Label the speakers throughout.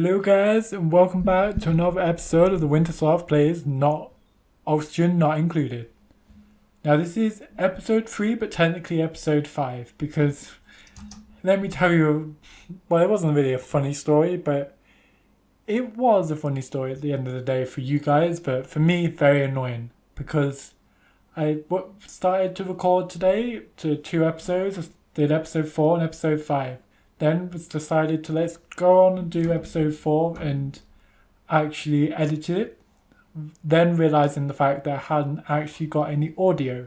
Speaker 1: Hello guys and welcome back to another episode of the Winter Sloth Plays Not Oxygen Not Included. Now this is episode 3 but technically episode 5 because let me tell you, well it wasn't really a funny story but it was a funny story at the end of the day for you guys, but for me very annoying because I started to record today to 2 episodes. I did episode 4 and episode 5. Then was decided to let's go on and do episode 4 and actually edit it. Then realizing the fact that I hadn't actually got any audio.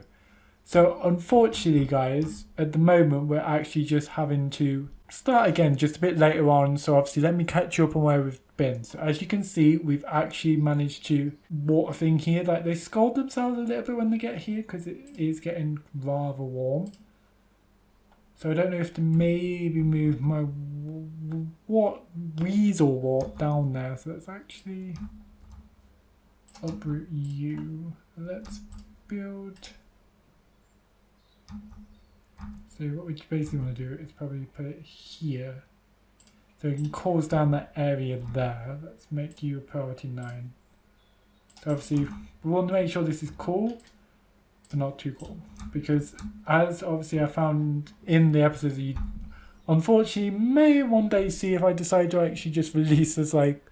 Speaker 1: So unfortunately guys, at the moment we're actually just having to start again just a bit later on. So obviously let me catch you up on where we've been. So as you can see, we've actually managed to water thing here. Like they scald themselves a little bit when they get here because it is getting rather warm. So I don't know if to maybe move my weasel walk down there. So let's actually uproot you. Let's build. So what we basically want to do is probably put it here. So we can close down that area there. Let's make you a priority 9. So obviously we want to make sure this is cool. Not too cool, because as obviously I found in the episodes, you unfortunately may one day see if I decide to actually just release this like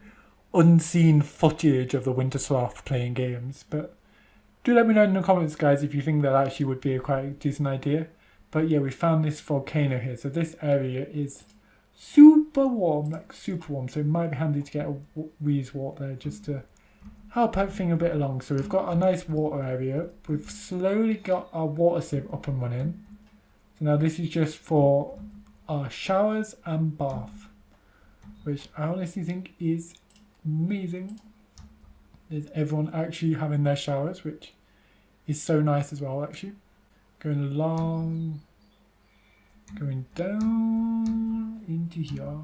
Speaker 1: unseen footage of the Winter Sloth playing games. But do let me know in the comments guys if you think that actually would be a quite decent idea. But yeah, we found this volcano here, so this area is super warm, like super warm, so it might be handy to get a wheeze water there just to help everything a bit along. So we've got a nice water area. We've slowly got our water sieve up and running. So now this is just for our showers and bath, which I honestly think is amazing. There's everyone actually having their showers, which is so nice as well actually. Going along, going down into here.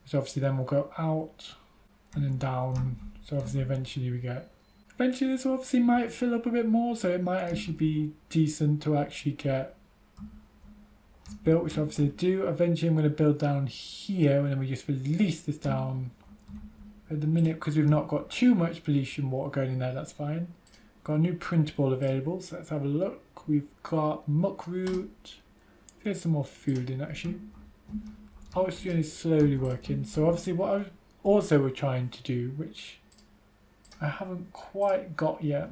Speaker 1: Which obviously then will go out and then down. So obviously eventually this obviously might fill up a bit more, so it might actually be decent to actually get built, which obviously I do. Eventually I'm going to build down here and then we just release this down at the minute because we've not got too much pollution water going in there. That's fine. Got a new printable available, so let's have a look. We've got muckroot. There's some more food in actually. Oxygen is slowly working. So obviously what I also we're trying to do, which I haven't quite got yet,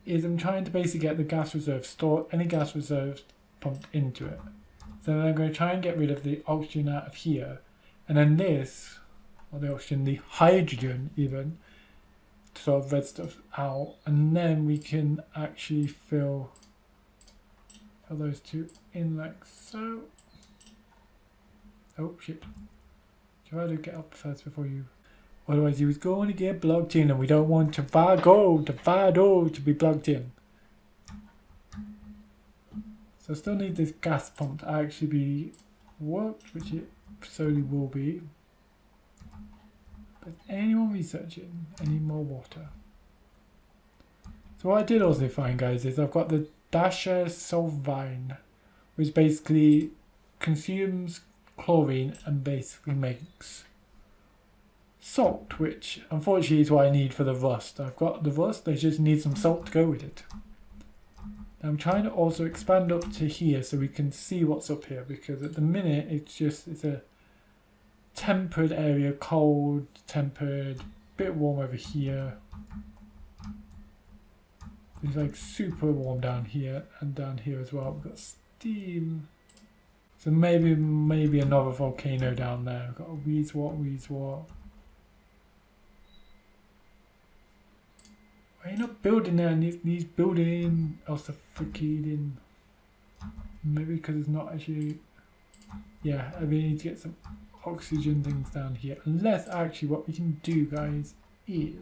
Speaker 1: is I'm trying to basically get the gas reserve, store any gas reserves pumped into it. So then I'm going to try and get rid of the oxygen out of here, and then this, or the oxygen, the hydrogen even, to sort of red stuff out, and then we can actually fill those two in like so. Oh shit. Try to get up first before you. Otherwise, he was going to get plugged in, and we don't want Tavago to be plugged in. So I still need this gas pump to actually be worked, which it slowly will be. But anyone researching any more water? So what I did also find, guys, is I've got the Dasher Solvine, which basically consumes chlorine and basically makes salt, which unfortunately is what I need for the rust. I've got the rust, I just need some salt to go with it. I'm trying to also expand up to here so we can see what's up here, because at the minute it's a tempered area, cold, tempered, bit warm over here. It's like super warm down here and down here as well. We've got steam. So maybe another volcano down there. We've got a Weezwort. Why are you not building there? Needs building. Also freaking. Maybe because it's not actually. Yeah, I really need to get some oxygen things down here. Unless actually what we can do, guys, is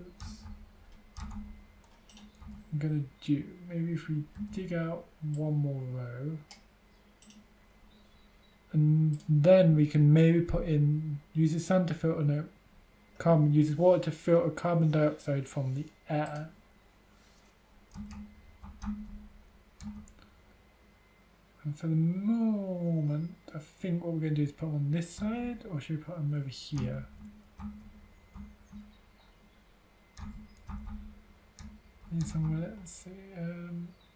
Speaker 1: I'm gonna do maybe if we dig out one more row. And then we can maybe put in, use the sun to filter uses water to filter carbon dioxide from the air. And for the moment, I think what we're going to do is put them on this side, or should we put them over here? Need somewhere, let's see.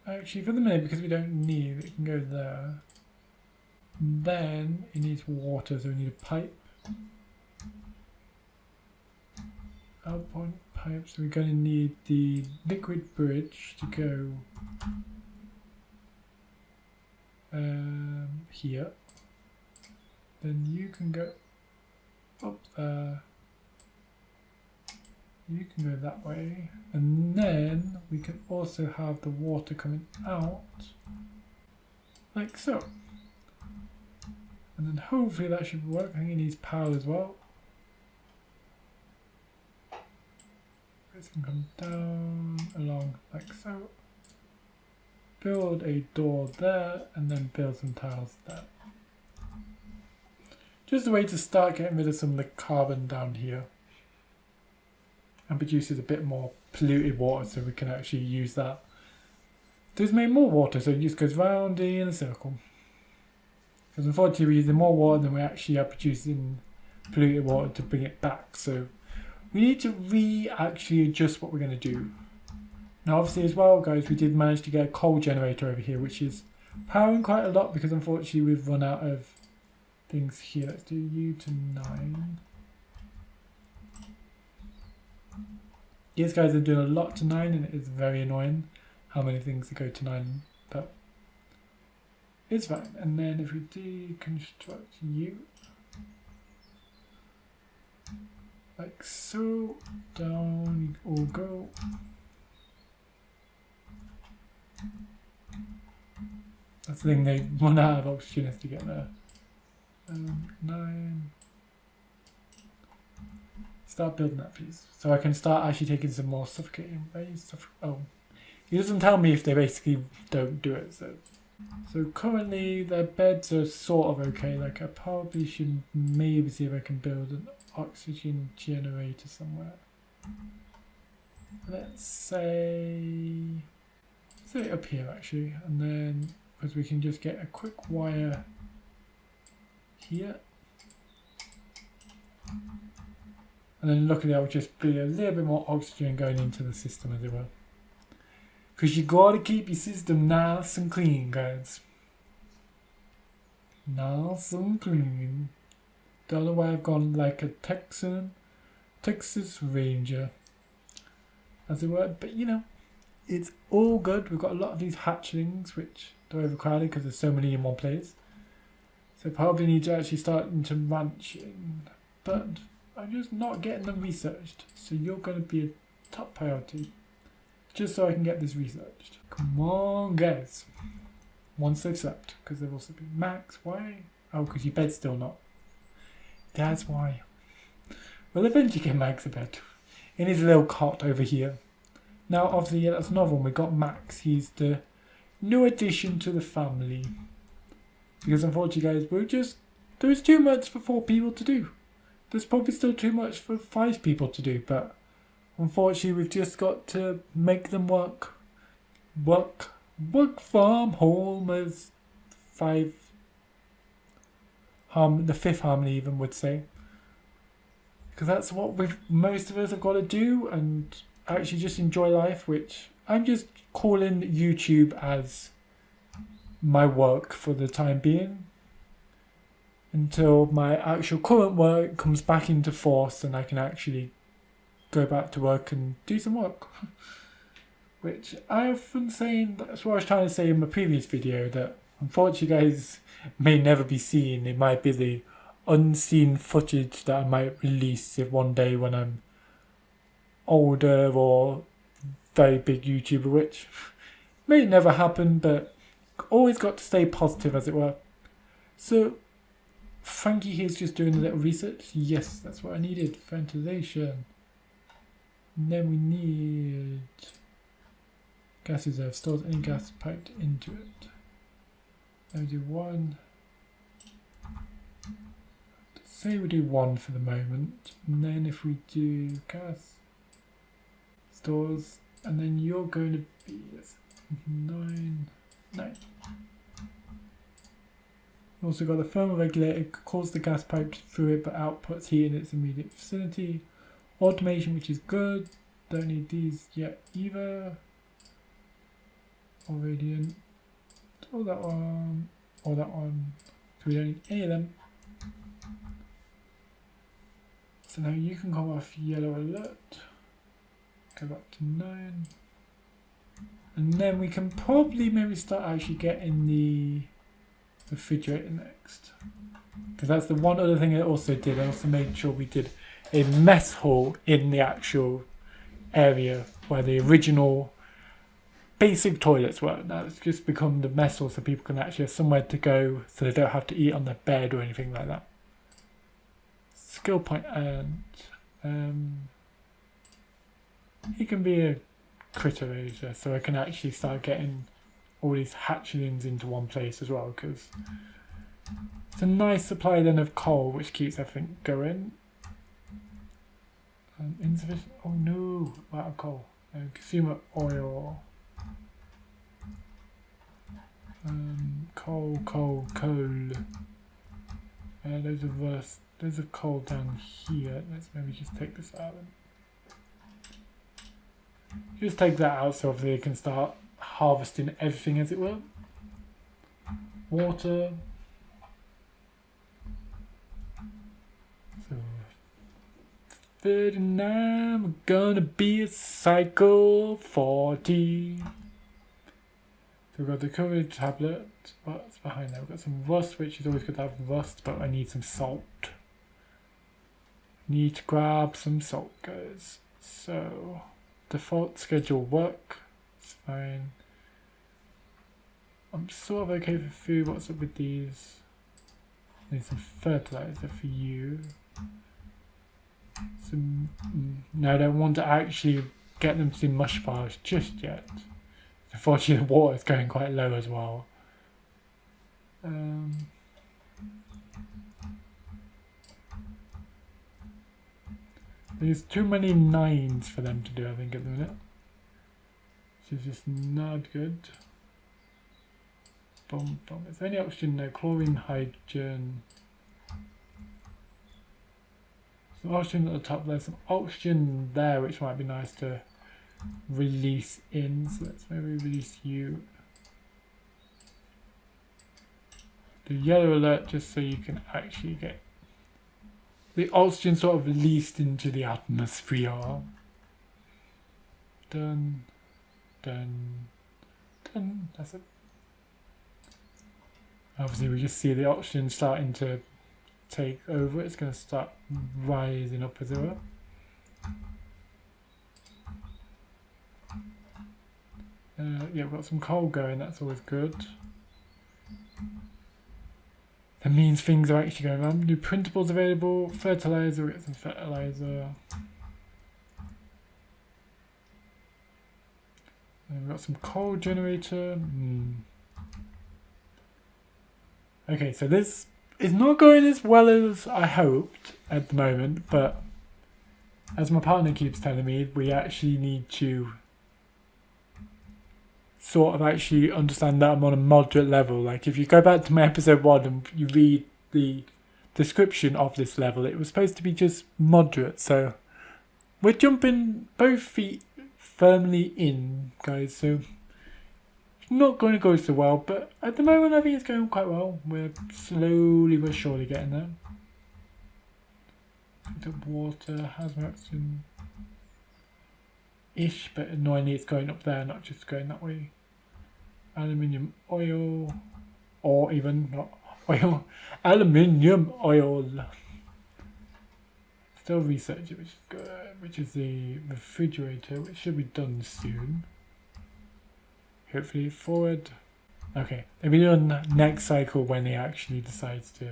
Speaker 1: Actually, for the minute, because we don't need it, can go there. And then it needs water, so we need a pipe. Outbound pipe, so we're going to need the liquid bridge to go here. Then you can go up there. You can go that way, and then we can also have the water coming out like so. And then hopefully that should work. I think it needs power as well. This can come down along like so. Build a door there, and then build some tiles there. Just a way to start getting rid of some of the carbon down here. And produces a bit more polluted water, so we can actually use that. There's made more water, so it just goes round in a circle. Because unfortunately we're using more water than we actually are producing polluted water to bring it back. So we need to actually adjust what we're going to do. Now obviously as well guys, we did manage to get a coal generator over here, which is powering quite a lot because unfortunately we've run out of things here. Let's do U to 9. These guys are doing a lot to 9 and it is very annoying how many things go to 9, but it's fine. And then if we deconstruct U, like so, down you all go. That's the thing, they run out of oxygen to get there. 9. Start building that piece. So I can start actually taking some more suffocating ways. Oh, he doesn't tell me if they basically don't do it. So currently their beds are sort of okay. Like I probably should maybe see if I can build an oxygen generator somewhere. Let's say up here actually, and then because we can just get a quick wire here. And then luckily there'll just be a little bit more oxygen going into the system as it will. Because you gotta keep your system nice and clean, guys. Nice and clean. Don't know why I've gone like a Texas Ranger, as it were. But you know, it's all good. We've got a lot of these hatchlings, which are overcrowded because there's so many in one place. So probably need to actually start into ranching. But I'm just not getting them researched, so you're going to be a top priority, just so I can get this researched. Come on guys, once they've slept, because they've also been Max, why? Oh, because your bed's still not. That's why. Well, eventually get Max a bed, in his little cot over here. Now obviously yeah, that's another one, we got Max, he's the new addition to the family. Because unfortunately guys, there's too much for 4 people to do. There's probably still too much for 5 people to do, but unfortunately we've just got to make them work from home, as the 5th Harmony even would say. Because that's what most of us have got to do, and actually just enjoy life, which I'm just calling YouTube as my work for the time being. Until my actual current work comes back into force and I can actually go back to work and do some work. Which I've been saying, that's what I was trying to say in my previous video, that unfortunately guys may never be seen. It might be the unseen footage that I might release if one day when I'm older or very big YouTuber, which may never happen, but always got to stay positive as it were. So Frankie here's just doing a little research. Yes, that's what I needed. Ventilation. And then we need gas reserve. Stores any gas piped into it. Then we do 1. Say we do 1 for the moment. And then if we do gas stores, and then you're going to be 9. Also got the thermal regulator, cools the gas pipe through it but outputs heat in its immediate vicinity. Automation, which is good. Don't need these yet either. Or radiant. Or that one. Or that one. So we don't need any of them. So now you can come off yellow alert. Go back to 9. And then we can probably maybe start actually getting the refrigerator next. Because that's the one other thing I also did. I also made sure we did a mess hall in the actual area where the original basic toilets were. Now it's just become the mess hall so people can actually have somewhere to go so they don't have to eat on their bed or anything like that. Skill point and he can be a critter rager, so I can actually start getting all these hatchlings into one place as well, because it's a nice supply then of coal which keeps everything going. Insufficient. Oh no, out of coal. Consumer oil. Coal. There's a rust. There's a coal down here. Let's maybe just take this out. Just take that out so they can start harvesting everything, as it were. Water. So 39. We're gonna be a cycle 40. So we've got the courage tablet. What's behind there? We've got some rust, which is always good to have rust, but I need some salt. Need to grab some salt, guys. So default schedule work. It's fine. I'm sort of okay for food. What's up with these? Need some fertilizer for you. No, I don't want to actually get them to do mush bars just yet. Unfortunately, the water is going quite low as well. There's too many 9s for them to do, I think, at the minute. Which is just not good. Boom, boom. Is there any oxygen? No. Chlorine, hydrogen. Some oxygen at the top. There's some oxygen there, which might be nice to release in. So let's maybe release you. The yellow alert, just so you can actually get the oxygen sort of released into the atmosphere. Done. That's it. Obviously, we just see the oxygen starting to take over. It's going to start rising up as it were. Yeah, we've got some coal going. That's always good. That means things are actually going on. New printables available. Fertilizer. We get some fertilizer. And we've got some coal generator. Okay, so this is not going as well as I hoped at the moment, but as my partner keeps telling me, we actually need to sort of actually understand that I'm on a moderate level. Like if you go back to my episode 1 and you read the description of this level, it was supposed to be just moderate. So we're jumping both feet firmly in, guys. So it's not going to go so well, but at the moment I think it's going quite well. We're slowly but surely getting there. The water has my oxygen ish, but annoyingly it's going up there, not just going that way. Aluminium oil, or even not oil, aluminium oil. Still researching, which is good, which is the refrigerator, which should be done soon. Hopefully forward. Okay, they'll be done next cycle when he actually decides to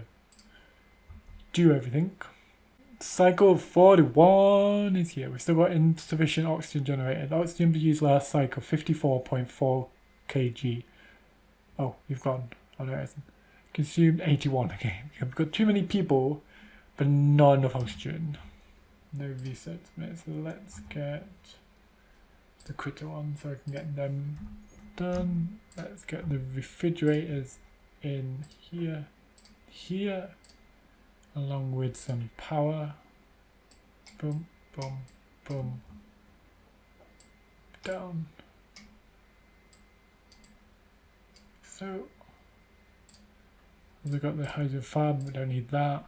Speaker 1: do everything. Cycle 41 is here. We've still got insufficient oxygen generated. Oxygen used last cycle, 54.4 kg. Oh, you've gone. Oh no, it isn't. Consumed 81. Okay, we've got too many people, but not enough oxygen. No research minutes. So let's get the critter one so I can get them done. Let's get the refrigerators in here. here, along with some power. Boom, boom, boom. Down. So we've got the hydrogen farm, we don't need that.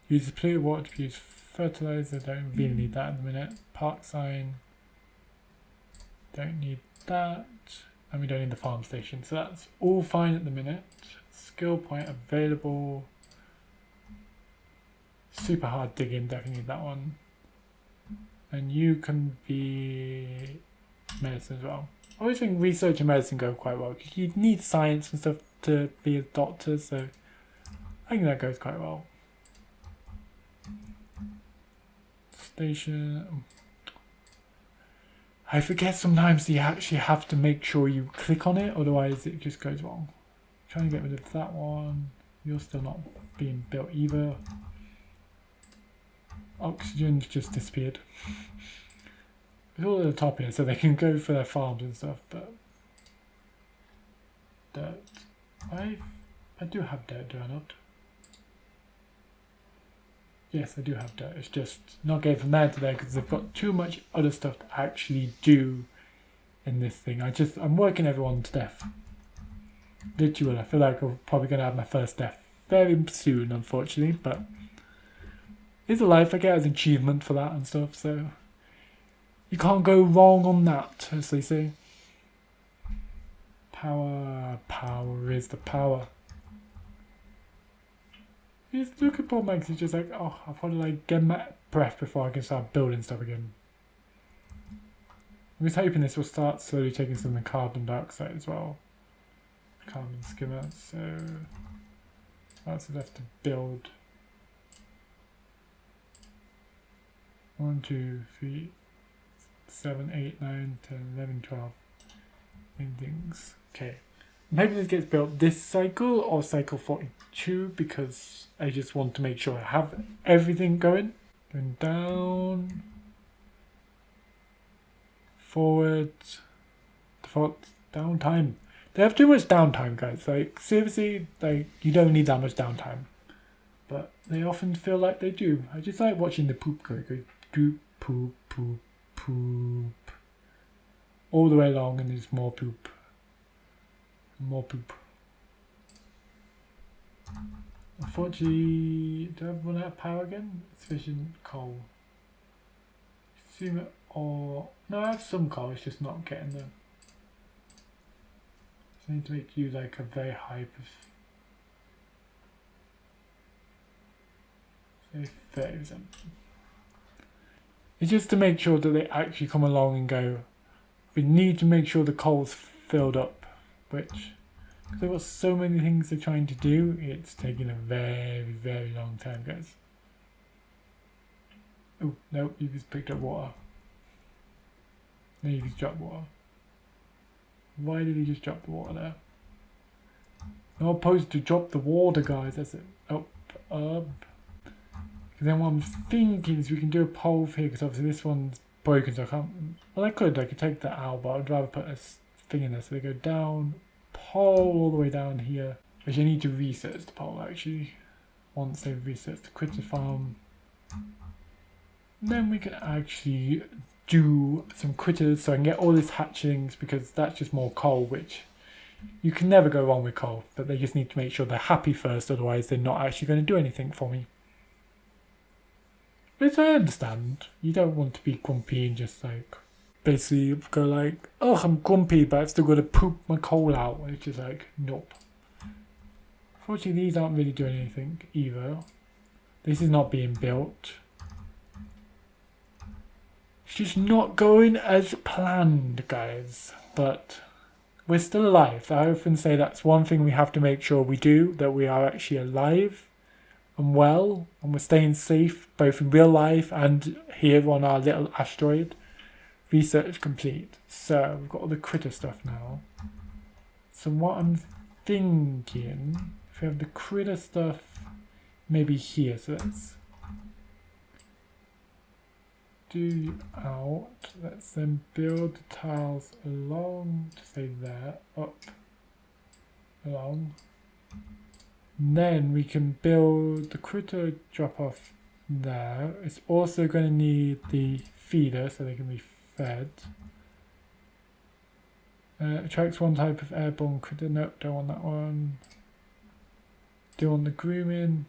Speaker 1: Use the polluted water to produce fertilizer, don't really need that at the minute. Park sign, don't need that. And we don't need the farm station, so that's all fine at the minute. Skill point available. Super hard digging, definitely need that one. And you can be medicine as well. I always think research and medicine go quite well because you need science and stuff to be a doctor, so I think that goes quite well. Station. I forget sometimes you actually have to make sure you click on it, otherwise it just goes wrong. Trying to get rid of that one. You're still not being built either. Oxygen's just disappeared. It's all at the top here, so they can go for their farms and stuff, but dirt. I do have dirt, do I not? Yes, I do have dirt. It's just not getting from there to there because they've got too much other stuff to actually do in this thing. I'm working everyone to death. Literally, I feel like I'm probably going to have my first death very soon, unfortunately, but it's a life. I get an achievement for that and stuff, so you can't go wrong on that, as they say. Power is the power. Just look at Paul Max, it's just like, oh, I've got to like get my breath before I can start building stuff again. I'm just hoping this will start slowly taking some of the carbon dioxide as well. Carbon skimmer, so that's left to build. 1, 2, 3, 7, 8, 9, 10, 11, 12 things. Okay. Maybe this gets built this cycle or cycle 42 because I just want to make sure I have everything going. Going down. Forward. Default downtime. They have too much downtime, guys. Like, seriously, like, you don't need that much downtime. But they often feel like they do. I just like watching the poop go. Doop, poop, poop, poop. All the way along, and there's more poop. More poop. Unfortunately, do I run out of power again? Sufficient coal. Assume it, or no, I have some coal, it's just not getting them. So I need to make you like a very high say 30%. It's just to make sure that they actually come along and go, we need to make sure the coal's filled up, which they've got so many things they're trying to do, it's taking a very, very long time, guys. Oh, no, you just picked up water. No, you just dropped water. Why did he just drop the water there? Not opposed to drop the water, guys, that's it. Up. Then what I'm thinking is we can do a pole here, because obviously this one's broken, so I can't. Well, I could take that out, but I'd rather put a thing in there. So they go down, pole all the way down here. Which I need to research the pole actually. Once they've researched the critter farm, then we can actually do some critters, so I can get all these hatchings, because that's just more coal, which you can never go wrong with coal. But they just need to make sure they're happy first, otherwise they're not actually going to do anything for me. Which I understand. You don't want to be grumpy and just like basically go like, oh, I'm grumpy, but I've still got to poop my coal out. Which is like, nope. Fortunately, these aren't really doing anything either. This is not being built. It's just not going as planned, guys. But we're still alive. I often say that's one thing we have to make sure we do, that we are actually alive and well, and we're staying safe both in real life and here on our little asteroid. Research complete. So we've got all the critter stuff now. So what I'm thinking, if we have the critter stuff maybe here, so let's do out. Let's then build the tiles along to say there, up, along. And then we can build the critter drop off there. It's also going to need the feeder so they can be fed. Attracts one type of airborne critter. Nope, don't want that one. Do want the grooming.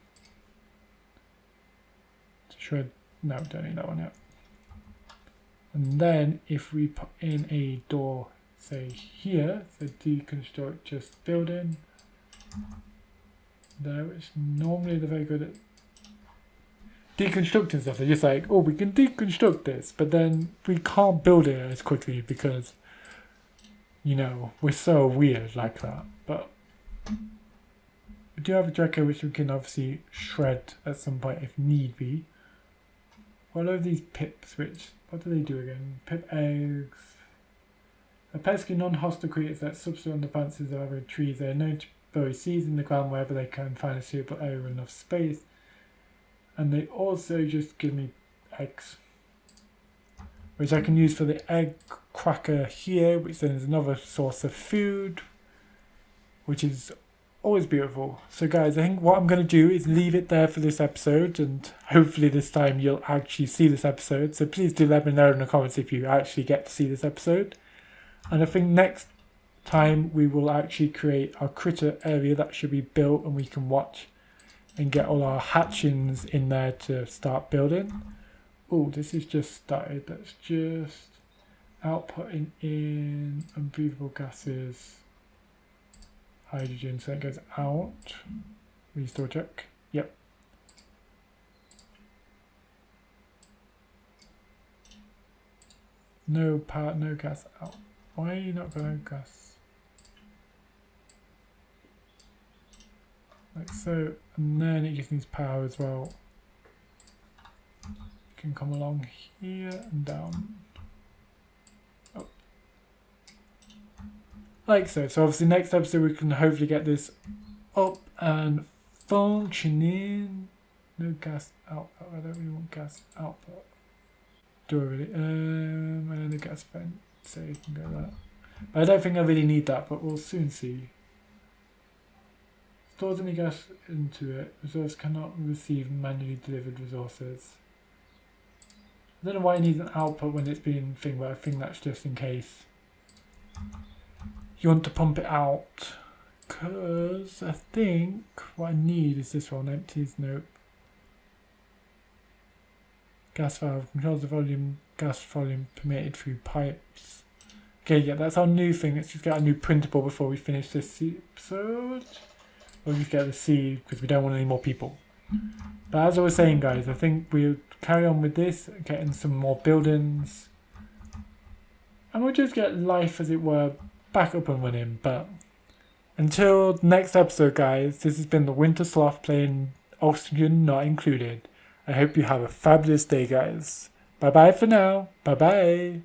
Speaker 1: Shred. No, don't need that one yet. And then if we put in a door, say here, so deconstruct just building. There, which normally they're very good at deconstructing stuff. They're just like, oh, we can deconstruct this, but then we can't build it as quickly because, you know, we're so weird like that. But we do have a Draco which we can obviously shred at some point if need be. What are these pips? Which, what do they do again? Pip eggs. A pesky non-hostile creatures that subsist on the branches of other trees. They are known to bury seeds in the ground wherever they can find a suitable area with enough space. And they also just give me eggs, which I can use for the egg cracker here, which then is another source of food, which is always beautiful. So guys, I think what I'm going to do is leave it there for this episode, and hopefully this time you'll actually see this episode. So please do let me know in the comments if you actually get to see this episode. And I think next time we will actually create our critter area that should be built and we can watch and get all our hatchings in there to start building. Oh, this is just started. That's just outputting in unbreathable gases. Hydrogen, so it goes out. Restore check. Yep. No power, no gas out. Why are you not going to gas? Like so, and then it just needs power as well. You can come along here and down. Oh. Like so. So obviously next episode we can hopefully get this up and functioning. No gas output. I don't really want gas output. Do I really? And then the gas vent. So you can go there. But I don't think I really need that, but we'll soon see. Stores any gas into it. Resource cannot receive manually delivered resources. I don't know why it needs an output when it's being thing, but I think that's just in case you want to pump it out. Because I think what I need is this one. Empties, nope. Gas valve controls the volume, gas volume permitted through pipes. Okay, yeah, that's our new thing. Let's just get our new printable before we finish this episode. We'll just get the seed because we don't want any more people. But as I was saying, guys, I think we'll carry on with this, getting some more buildings. And we'll just get life, as it were, back up and running. But until next episode, guys, this has been the Winter Sloth playing Oxygen Not Included. I hope you have a fabulous day, guys. Bye-bye for now. Bye-bye.